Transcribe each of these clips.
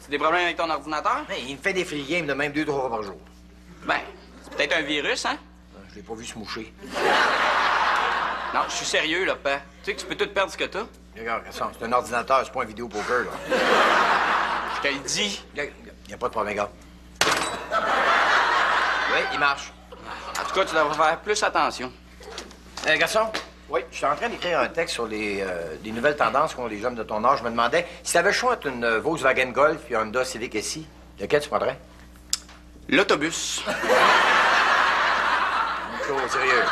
C'est des problèmes avec ton ordinateur? Hey, il me fait des free games de même 2-3 fois par jour. Ben, c'est peut-être un virus, hein? Je l'ai pas vu se moucher. Non, je suis sérieux, là, père. Tu sais que tu peux tout perdre ce que t'as? Regarde, c'est un ordinateur, c'est pas un vidéo poker, là. Je te le dis. Y a pas de problème, gars. Oui, il marche. En tout cas, tu devrais faire plus attention. Garçon? Oui, je suis en train d'écrire un texte sur les nouvelles tendances qu'ont les jeunes de ton âge. Je me demandais, si t'avais le choix entre une Volkswagen Golf et un Honda Civic SI, lequel tu prendrais? L'autobus. Nico, sérieux?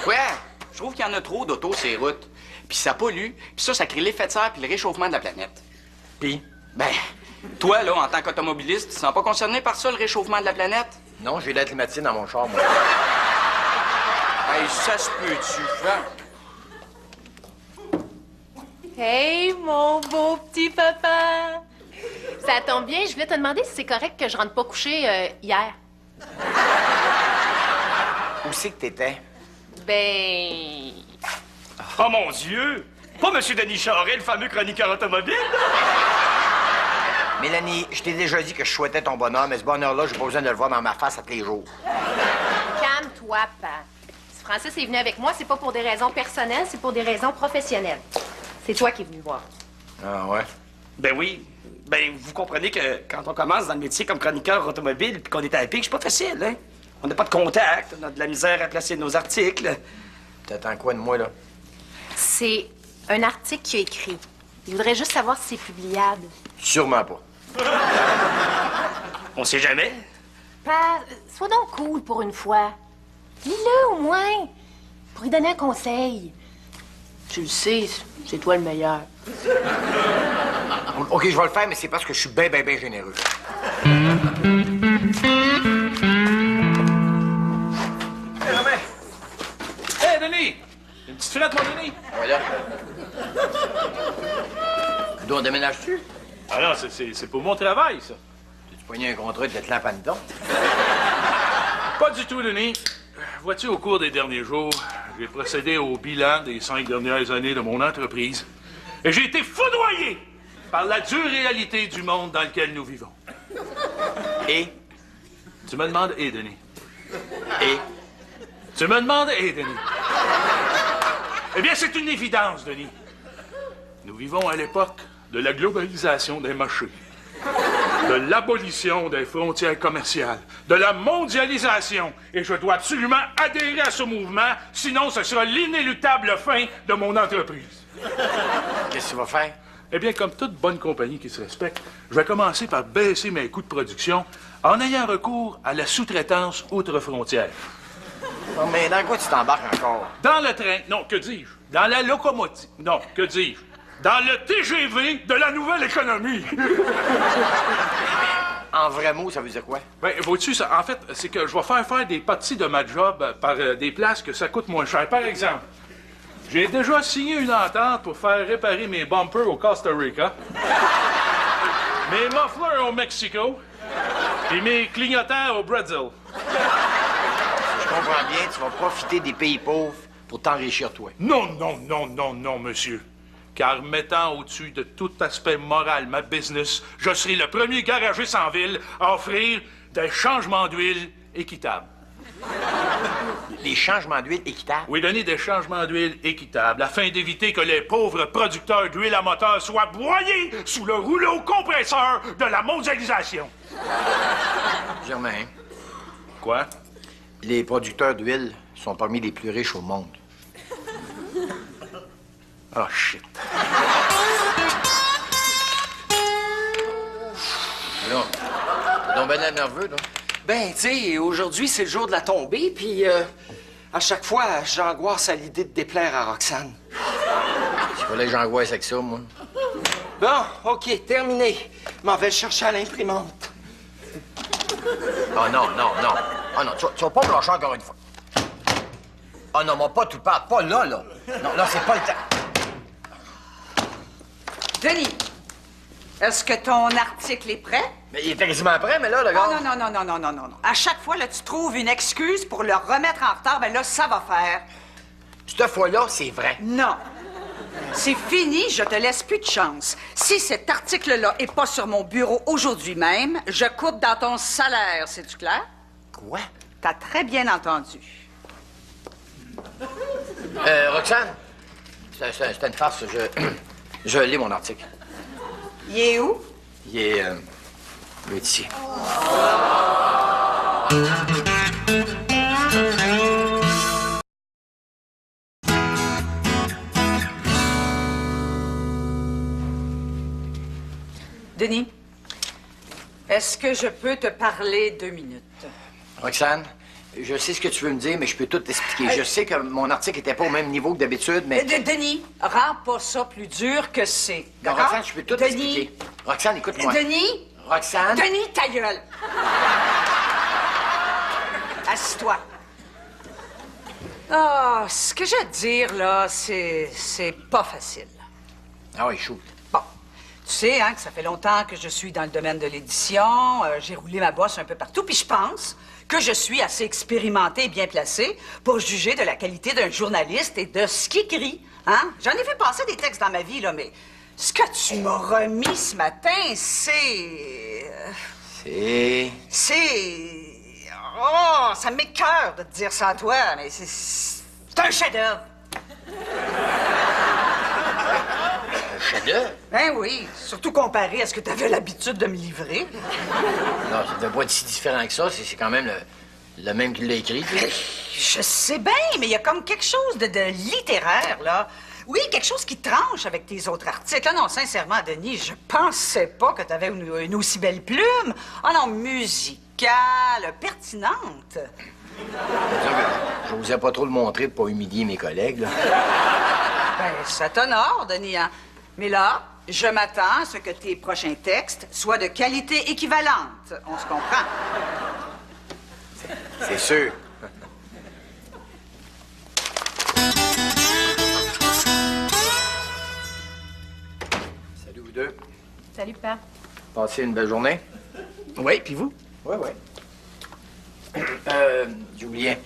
Ouais, je trouve qu'il y en a trop d'autos sur les routes. Puis ça pollue, puis ça crée l'effet de serre puis le réchauffement de la planète. Puis? Ben, toi, là, en tant qu'automobiliste, tu ne sens pas concerné par ça, le réchauffement de la planète? Non, j'ai l'air climatisé dans mon char, moi. Hey, ça se peut-tu, Franck? Hey, mon beau petit papa! Ça tombe bien, je voulais te demander si c'est correct que je rentre pas coucher hier. Où c'est que t'étais? Ben... Oh mon Dieu! Pas M. Denis Charest, le fameux chroniqueur automobile? Mélanie, je t'ai déjà dit que je souhaitais ton bonheur, mais ce bonheur-là, j'ai pas besoin de le voir dans ma face à tous les jours. Calme-toi, papa. Si Francis est venu avec moi, c'est pas pour des raisons personnelles, c'est pour des raisons professionnelles. C'est toi qui es venu voir. Ah ouais? Ben oui. Ben, vous comprenez que quand on commence dans le métier comme chroniqueur automobile puis qu'on est à la pique, c'est pas facile, hein? On n'a pas de contact, on a de la misère à placer nos articles. T'attends quoi de moi, là? C'est un article qu'il a écrit. Il voudrait juste savoir si c'est publiable. Sûrement pas. On sait jamais. Papa, sois donc cool pour une fois. Lis-le au moins, pour lui donner un conseil. Tu le sais, c'est toi le meilleur. OK, je vais le faire, mais c'est parce que je suis bien généreux. Hey, Romain! Hey, Denis! Une petite frette, mon Denis? Voilà. D'où déménages-tu? Ah non, c'est pour mon travail, ça. Tu pogné un contrat de te lampe à dedans? Pas du tout, Denis. Vois-tu, au cours des derniers jours, j'ai procédé au bilan des 5 dernières années de mon entreprise. Et j'ai été foudroyé par la dure réalité du monde dans lequel nous vivons. Et? Tu me demandes, Denis. Et? Tu me demandes, Denis. Eh bien, c'est une évidence, Denis. Nous vivons à l'époque de la globalisation des marchés, de l'abolition des frontières commerciales, de la mondialisation. Et je dois absolument adhérer à ce mouvement, sinon ce sera l'inéluctable fin de mon entreprise. Qu'est-ce que tu vas faire? Eh bien, comme toute bonne compagnie qui se respecte, je vais commencer par baisser mes coûts de production en ayant recours à la sous-traitance outre-frontière. Non, mais dans quoi tu t'embarques encore? Dans le train, non, que dis-je? Dans la locomotive, non, que dis-je? Dans le TGV de la nouvelle économie. En vrai mot, ça veut dire quoi? Ben, vois-tu, en fait, c'est que je vais faire des parties de ma job par des places que ça coûte moins cher. Par exemple, j'ai déjà signé une entente pour faire réparer mes bumpers au Costa Rica, mes mufflers au Mexico et mes clignotants au Brazil. Je comprends bien, tu vas profiter des pays pauvres pour t'enrichir, toi. Non, monsieur. Car mettant au-dessus de tout aspect moral ma business, je serai le premier garagiste en ville à offrir des changements d'huile équitables. Des changements d'huile équitables? Oui, donner des changements d'huile équitables afin d'éviter que les pauvres producteurs d'huile à moteur soient broyés sous le rouleau compresseur de la mondialisation. Germain, Quoi? les producteurs d'huile sont parmi les plus riches au monde. Oh, shit. Là, t'es donc ben nerveux, là. Ben, tu sais, aujourd'hui, c'est le jour de la tombée, puis à chaque fois, j'angoisse à l'idée de déplaire à Roxane. Il fallait que j'angoisse avec ça, moi. Bon, OK, terminé. M'en vais le chercher à l'imprimante. Oh non. Oh non, tu vas pas me lâcher encore une fois. Oh non, moi, pas tout part. Pas là. Non, là, c'est pas le temps. Denis, est-ce que ton article est prêt? Mais il est quasiment prêt, mais là, le gars... Oh, non. À chaque fois, là, tu trouves une excuse pour le remettre en retard. Ben là, ça va faire. Cette fois-là, c'est vrai. Non. C'est fini, je te laisse plus de chance. Si cet article-là est pas sur mon bureau aujourd'hui même, je coupe dans ton salaire, c'est-tu clair? Quoi? T'as très bien entendu. Roxane, c'était une farce. Je lis mon article. Il est où? Il est ici. Denis, est-ce que je peux te parler 2 minutes? Roxane, je sais ce que tu veux me dire, mais je peux tout t'expliquer. Je sais que mon article était pas au même niveau que d'habitude, mais... Denis, rends pas ça plus dur que c'est. Non, D'accord? Roxane, je peux tout t'expliquer. Roxane, écoute-moi. Denis! Roxane! Denis, ta gueule! Assis-toi. Ah, ce que j'ai à te dire, là, c'est pas facile. Ah oui, chaud. Bon, tu sais, hein, que ça fait longtemps que je suis dans le domaine de l'édition. J'ai roulé ma bosse un peu partout, puis je pense que je suis assez expérimentée et bien placée pour juger de la qualité d'un journaliste et de ce qu'il écrit. Hein? J'en ai fait passer des textes dans ma vie, là, mais ce que tu m'as remis ce matin, c'est... Oh, ça m'écoeure de te dire ça à toi, mais c'est un chef-d'œuvre. Un chef-d'œuvre? Ben oui, surtout comparé à ce que tu avais l'habitude de me livrer. Non, ça devait pas être si différent que ça. C'est quand même le même qui l'a écrit. Je sais bien, mais il y a comme quelque chose de littéraire, là. Oui, quelque chose qui tranche avec tes autres articles. Ah non, sincèrement, Denis, je pensais pas que tu avais une aussi belle plume. Ah non, musicale, pertinente. Je n'osais pas trop le montrer pour pas humilier mes collègues, là. Ben, ça t'honore, Denis, hein? Mais là, je m'attends à ce que tes prochains textes soient de qualité équivalente. On se comprend. C'est sûr. Salut, vous deux. Salut, papa. Passez une belle journée? Oui, puis vous? Oui, oui. J'ai oublié.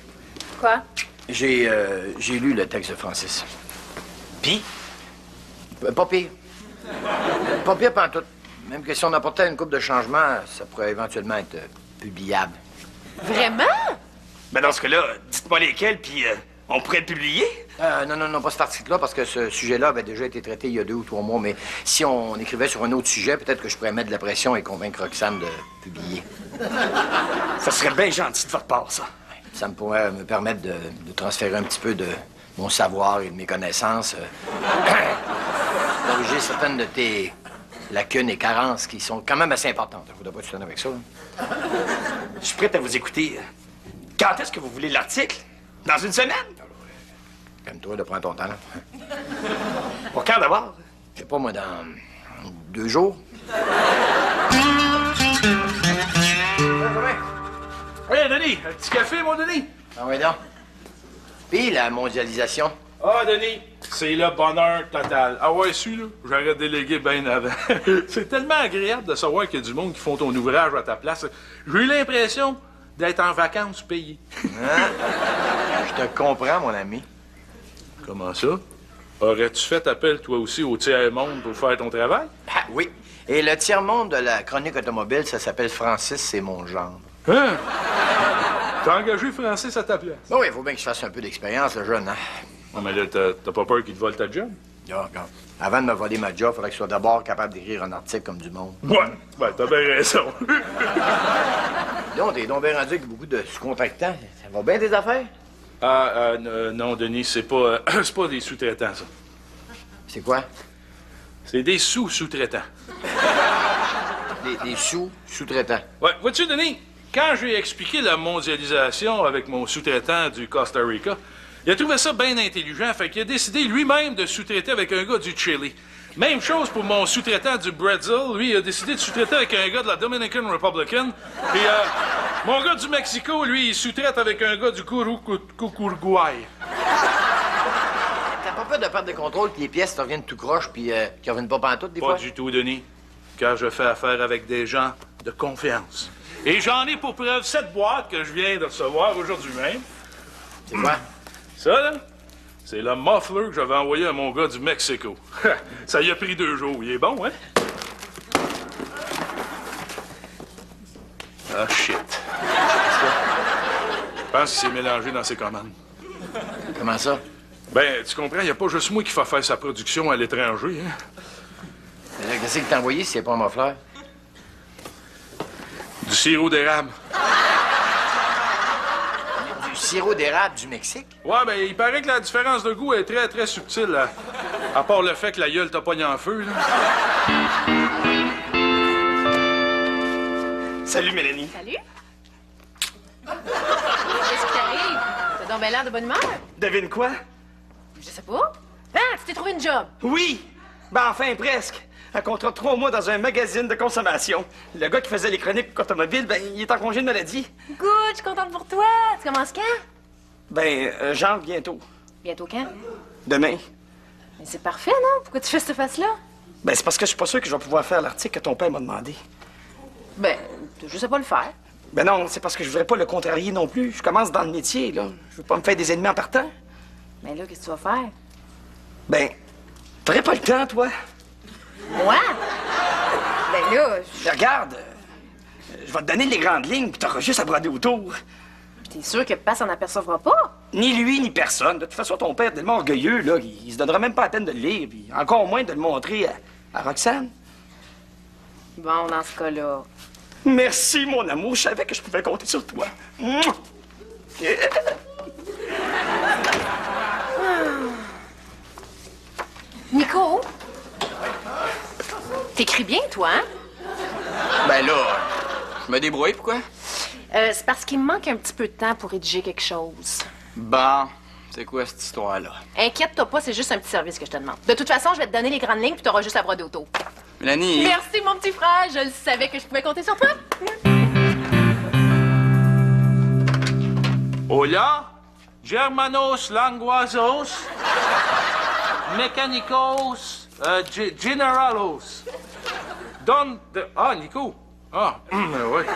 Quoi? J'ai lu le texte de Francis. Puis? Pas pire. Pas pire pantoute. Même que si on apportait une coupe de changement, ça pourrait éventuellement être publiable. Vraiment? Ben dans ce cas-là, dites-moi lesquels, puis on pourrait le publier. Non, pas cet article-là, parce que ce sujet-là avait déjà été traité il y a 2 ou 3 mois, mais si on écrivait sur un autre sujet, peut-être que je pourrais mettre de la pression et convaincre Roxane de publier. Ça serait bien gentil de votre part, ça. Ça me pourrait me permettre de transférer un petit peu de mon savoir et de mes connaissances, corriger certaines de tes lacunes et carences qui sont quand même assez importantes. Il ne faudrait pas que tu t'en avec ça. Hein? Je suis prêt à vous écouter. Quand est-ce que vous voulez l'article? Dans une semaine? Calme-toi, de prendre ton temps. Là. Pour quand d'abord? Je sais pas, moi, dans 2 jours. Hey, Denis, un petit café, mon Denis? Ah oui, donc. Puis la mondialisation. Ah, Denis, c'est le bonheur total. Ah ouais, celui-là, j'aurais délégué bien avant. C'est tellement agréable de savoir qu'il y a du monde qui font ton ouvrage à ta place. J'ai eu l'impression d'être en vacances payées. Hein? Je te comprends, mon ami. Comment ça? Aurais-tu fait appel, toi aussi, au tiers-monde pour faire ton travail? Ah, oui. Et le tiers-monde de la chronique automobile, ça s'appelle Francis, c'est mon genre. Hein? T'as engagé Francis à ta place? Bon, oui, il faut bien que je fasse un peu d'expérience, le jeune, hein? Non, mais là, t'as pas peur qu'il te vole ta job? Là, regarde. Avant de me voler ma job, il faudrait que je sois d'abord capable d'écrire un article comme du monde. Ouais, t'as bien raison. Donc, t'es donc bien rendu avec beaucoup de sous-contractants. Ça va bien, tes affaires? Non, Denis, c'est pas des sous-traitants, ça. C'est quoi? C'est des sous-sous-traitants. Des sous-traitants. Ouais, vois-tu, Denis, quand j'ai expliqué la mondialisation avec mon sous-traitant du Costa Rica, il a trouvé ça bien intelligent, fait qu'il a décidé lui-même de sous-traiter avec un gars du Chili. Même chose pour mon sous-traitant du Brazil. Lui, il a décidé de sous-traiter avec un gars de la Dominican Republican. Puis, mon gars du Mexico, lui, il sous-traite avec un gars du Uruguay. T'as pas peur de perdre le contrôle, puis les pièces te reviennent tout croche, puis qu'ils reviennent pas pantoute, des fois? Pas du tout, Denis. Car je fais affaire avec des gens de confiance. Et j'en ai pour preuve cette boîte que je viens de recevoir aujourd'hui même. C'est quoi? Ça, là, C'est le muffler que j'avais envoyé à mon gars du Mexico. Ça y a pris 2 jours. Il est bon, hein? Ah, shit. Je pense qu'il s'est mélangé dans ses commandes. Comment ça? Ben, tu comprends, il n'y a pas juste moi qui fait faire sa production à l'étranger, hein? Qu'est-ce que t'as envoyé si c'est pas un muffler? Du sirop d'érable. Du sirop d'érable du Mexique? Ouais, ben, il paraît que la différence de goût est très, très subtile, là. À part le fait que la gueule t'a pogné en feu, là. Salut, Mélanie. Salut. Qu'est-ce qui t'arrive? T'as donc bien l'air de bonne humeur? Devine quoi? Je sais pas. Ah, tu t'es trouvé une job. Oui! Ben enfin, presque. Un contrat de 3 mois dans un magazine de consommation. Le gars qui faisait les chroniques automobiles, ben, il est en congé de maladie. Good, je suis contente pour toi. Tu commences quand? Ben, genre bientôt. Bientôt quand? Demain. Mais c'est parfait, non? Pourquoi tu fais cette face-là? Ben, c'est parce que je suis pas sûr que je vais pouvoir faire l'article que ton père m'a demandé. Ben, je sais pas le faire. Ben non, c'est parce que je voudrais pas le contrarier non plus. Je commence dans le métier, là. Je veux pas me faire des ennemis en partant. Mais là, qu'est-ce que tu vas faire? Ben, t'aurais pas le temps, toi? Moi? Ben là, Ben, regarde, je vais te donner les grandes lignes, puis t'auras juste à broder autour. t'es sûr que Papa s'en apercevra pas? Ni lui, ni personne. De toute façon, ton père est tellement orgueilleux, là, il se donnera même pas la peine de le lire, puis encore moins de le montrer à Roxane. Bon, dans ce cas-là. Merci, mon amour. Je savais que je pouvais compter sur toi. Mouah! Nico? T'écris bien, toi, hein? Ben là, je me débrouille, pourquoi? C'est parce qu'il me manque un petit peu de temps pour rédiger quelque chose. Bon, c'est quoi cette histoire-là? Inquiète-toi pas, c'est juste un petit service que je te demande. De toute façon, je vais te donner les grandes lignes, puis t'auras juste à broder autour. Mélanie... Merci, mon petit frère. Je le savais que je pouvais compter sur toi. Hola, Germanos Languasos, Mechanicos, Generalos. Donne de... Ah, Nico. Ah, ouais.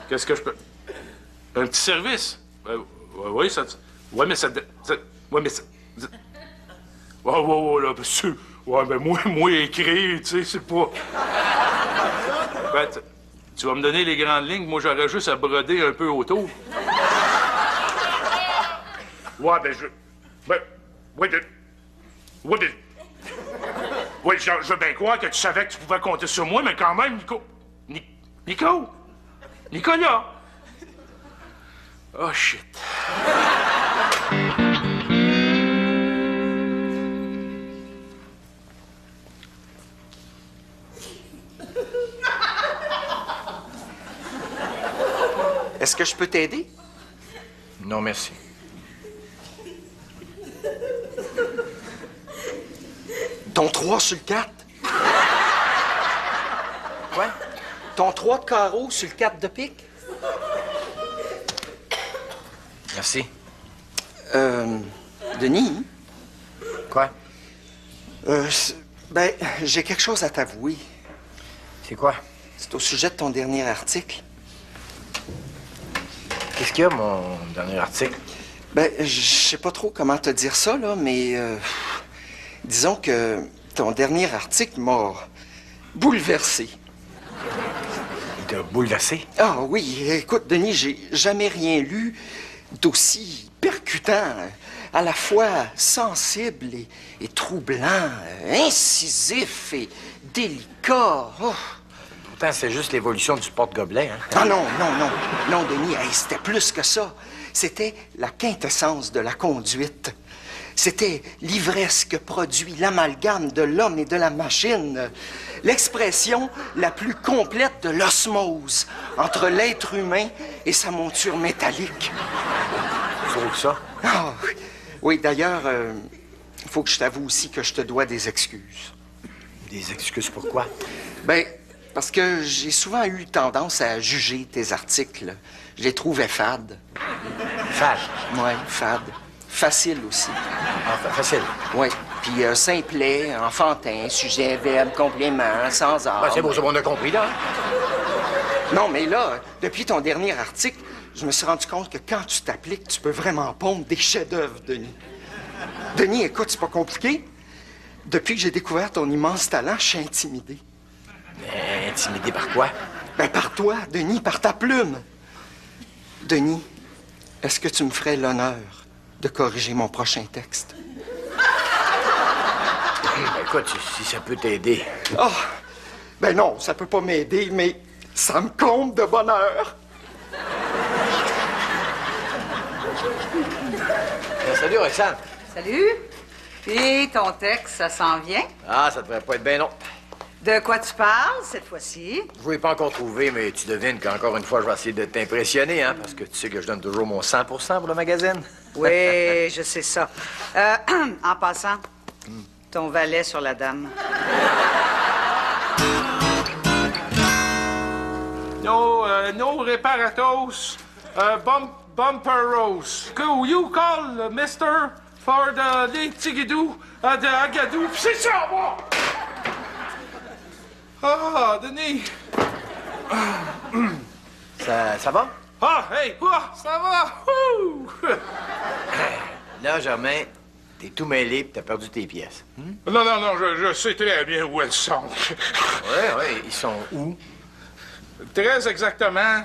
Qu'est-ce que je peux... Un petit service? Oui, ça... Ouais, mais ça... Ouais, mais ça... Ouais, là, c'est... Ouais, ben moi, écrire, tu sais, c'est pas... Ben, tu vas me donner les grandes lignes, moi, j'aurais juste à broder un peu autour. Ouais, ben, Ben, ouais, oui, je veux bien croire que tu savais que tu pouvais compter sur moi, mais quand même, Nico... Nico? Nicolas? Oh, shit. Est-ce que je peux t'aider? Non, merci. Ton 3 sur le 4. Quoi? Ton 3 de carreau sur le 4 de pique. Merci. Denis? Quoi? Ben, j'ai quelque chose à t'avouer. C'est quoi? C'est au sujet de ton dernier article. Qu'est-ce qu'il y a, mon dernier article? Ben, je sais pas trop comment te dire ça, là, mais disons que ton dernier article m'a bouleversé. Il t'a bouleversé? Ah oui, écoute, Denis, j'ai jamais rien lu d'aussi percutant, à la fois sensible et troublant, incisif et délicat. Oh. Pourtant, c'est juste l'évolution du porte-gobelet, hein? Ah non, Denis, hey, c'était plus que ça. C'était la quintessence de la conduite. C'était l'ivresse que produit l'amalgame de l'homme et de la machine. L'expression la plus complète de l'osmose entre l'être humain et sa monture métallique. Tu trouves ça? Ah, oui, d'ailleurs, il faut que je t'avoue aussi que je te dois des excuses. Des excuses pourquoi? Ben, parce que j'ai souvent eu tendance à juger tes articles. Je les trouvais fades. Fade. Oui, fades. Facile aussi. Ah, facile. Oui. Puis simplet, enfantin, sujet, verbe, complément, sans art. Ben, c'est beau, on a compris, là. Non, mais là, depuis ton dernier article, je me suis rendu compte que quand tu t'appliques, tu peux vraiment pondre des chefs-d'œuvre, Denis. Denis, écoute, c'est pas compliqué. Depuis que j'ai découvert ton immense talent, je suis intimidé. Intimidé par quoi? Ben, par toi, Denis, par ta plume. Denis, est-ce que tu me ferais l'honneur de corriger mon prochain texte? Ben, écoute, si ça peut t'aider. Ah! Ben non, ça peut pas m'aider, mais ça me comble de bonheur. Salut, Roxane. Salut. Puis ton texte, ça s'en vient? Ah, ça devrait pas être bien long. De quoi tu parles cette fois-ci? Je ne l'ai pas encore trouvé, mais tu devines qu'encore une fois, je vais essayer de t'impressionner, hein, parce que tu sais que je donne toujours mon 100% pour le magazine. Oui, je sais ça. En passant, ton valet sur la dame. No reparatos, bumperos. Go, you call Mr. for the Tigidou, de Agadou. C'est ça, moi! Ah, Denis! Ça va? Ah, hey, quoi? Ça va? Ouh! Là, Germain, t'es tout mêlé pis t'as perdu tes pièces. Non, je sais très bien où elles sont. Oui, ils sont où? Très exactement.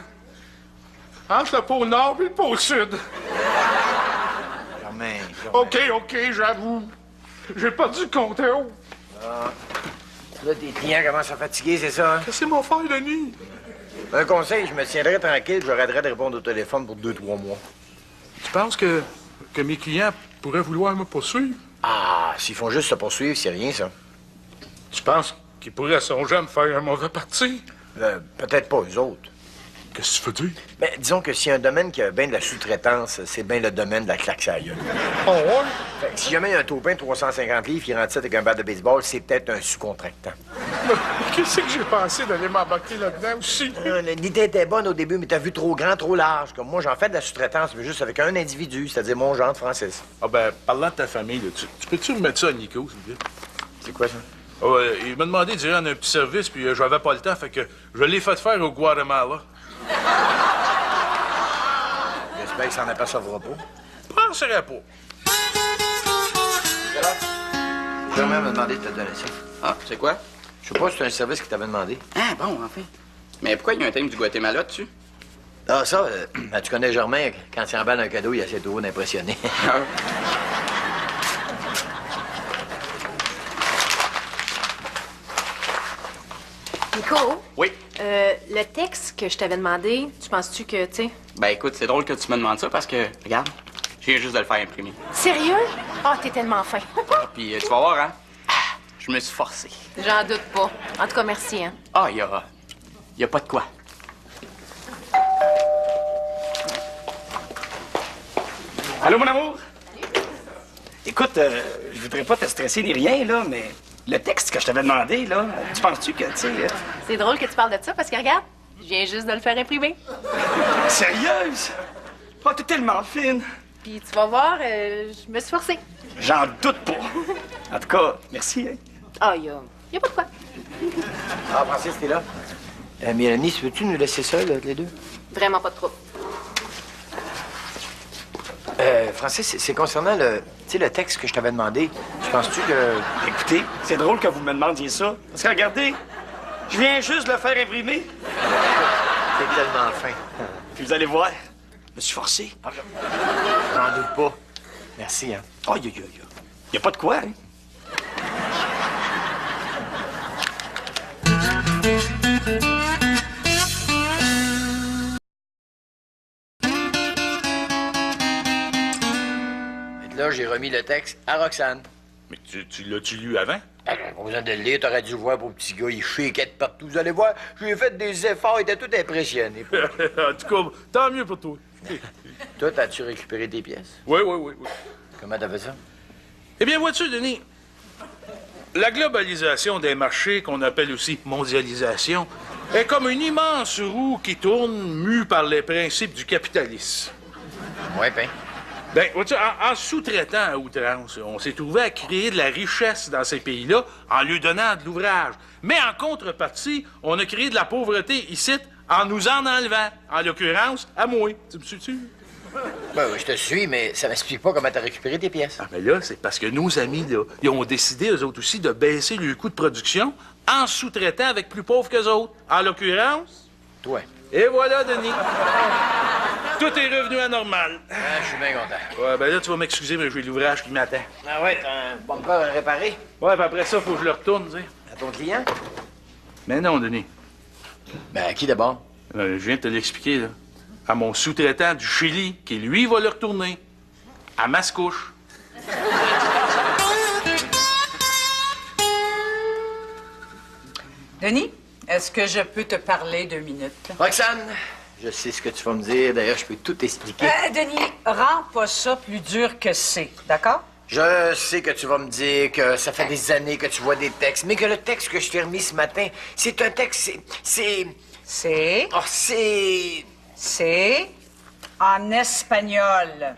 Entre le pôle Nord et le pôle Sud. Germain. OK, j'avoue. J'ai perdu le contrôle. Là, tes clients commencent à fatiguer, c'est ça, hein? Qu'est-ce que c'est mon frère, Denis? Un conseil, je me tiendrai tranquille, j'arrêterai de répondre au téléphone pour 2-3 mois. Tu penses que mes clients pourraient vouloir me poursuivre? Ah, s'ils font juste se poursuivre, c'est rien, ça. Tu penses qu'ils pourraient songer à me faire un mauvais parti? Peut-être pas eux autres. Qu'est-ce que tu veux dire? Ben, disons que s'il y a un domaine qui a bien de la sous-traitance, c'est bien le domaine de la claque à la gueule. Oh, ouais? Fait que si jamais il y a un taupin de 350 livres qui rentre ça avec un bat de baseball, c'est peut-être un sous-contractant. Qu'est-ce que j'ai pensé d'aller m'embarquer là-dedans aussi? L'idée était bonne au début, mais t'as vu trop grand, trop large. Comme moi, j'en fais de la sous-traitance, mais juste avec un individu, c'est-à-dire mon genre de Francis. Ah ben, parlant de ta famille, là, tu peux-tu me mettre ça à Nico, s'il vous plaît? C'est quoi ça? Ah ouais, il m'a demandé d'y rendre un petit service, puis j'avais pas le temps, fait que je l'ai fait faire au Guatemala. J'espère qu'il s'en apercevra pas. Penserais pas. Germain m'a demandé de te donner ça. Ah, c'est quoi? Je sais pas si c'est un service qu'il t'avait demandé. Ah, bon, enfin. Mais pourquoi il y a un thème du Guatemala dessus? Ah, ça, ben, tu connais Germain, quand il emballe un cadeau, il essaie toujours d'impressionner. Ah. Nico? Oui. Le texte que je t'avais demandé, tu penses-tu que, tu sais... Ben écoute, c'est drôle que tu me demandes ça parce que, regarde, j'ai juste de le faire imprimer. Sérieux? Ah, t'es tellement fin. Puis tu vas voir, hein? Ah, je me suis forcé. J'en doute pas. En tout cas, merci, hein. Ah, y a pas de quoi. Allô, mon amour? Écoute, je voudrais pas te stresser ni rien, là, mais le texte que je t'avais demandé, là, tu penses-tu que, tu sais... C'est drôle que tu parles de ça parce que, regarde, je viens juste de le faire imprimer. Sérieuse? Oh, t'es tellement fine. Puis tu vas voir, je me suis forcée. J'en doute pas. En tout cas, merci, hein. Ah, y a pas de quoi. Ah, Francis, t'es là? Mélanie, veux-tu nous laisser seuls, les deux? Vraiment pas de trouble. Francis, c'est concernant tu sais, le texte que je t'avais demandé. Tu penses-tu que... Écoutez, c'est drôle que vous me demandiez ça. Parce que regardez, je viens juste de le faire imprimer. C'est tellement fin. Puis vous allez voir, je me suis forcé. J'en doute pas. Merci, hein. Oh, y a pas de quoi, hein. Là, j'ai remis le texte à Roxane. Mais tu l'as-tu lu avant? Ben, pas besoin de le lire, t'aurais dû le voir, pour petit gars, il shakeait de partout. Vous allez voir, je lui ai fait des efforts, il était tout impressionné. En tout cas, tant mieux pour toi. Toi, as-tu récupéré tes pièces? Oui. Comment t'as fait ça? Eh bien, vois-tu, Denis, la globalisation des marchés, qu'on appelle aussi mondialisation, est comme une immense roue qui tourne, mue par les principes du capitalisme. Ouais, ben. Ben, vois-tu, en sous-traitant à outrance, on s'est trouvé à créer de la richesse dans ces pays-là en lui donnant de l'ouvrage. Mais en contrepartie, on a créé de la pauvreté ici en nous en enlevant. En l'occurrence, à moi. Tu me suis-tu? Ben oui, je te suis, mais ça m'explique pas comment t'as récupéré tes pièces. Ah, mais là, c'est parce que nos amis, là, ils ont décidé, eux autres aussi, de baisser le coût de production en sous-traitant avec plus pauvres qu'eux autres. En l'occurrence... Toi. Et voilà, Denis. Tout est revenu à normal. Ah, je suis bien content. Ouais, ben là, tu vas m'excuser, mais j'ai l'ouvrage qui m'attend. Ah ouais, t'as un bumper à réparer? Ouais, puis après ça, faut que je le retourne, tu sais. À ton client? Mais non, Denis. Ben, à qui d'abord? Je viens de te l'expliquer, là. À mon sous-traitant du Chili, qui, lui, va le retourner. À Mascouche. Denis, est-ce que je peux te parler 2 minutes? Roxane, je sais ce que tu vas me dire. D'ailleurs, je peux tout expliquer. Denis, rends pas ça plus dur que c'est, d'accord? Je sais que tu vas me dire que ça fait des années que tu vois des textes, mais que le texte que je t'ai remis ce matin, c'est un texte, c'est... C'est... Oh, c'est... C'est... en espagnol.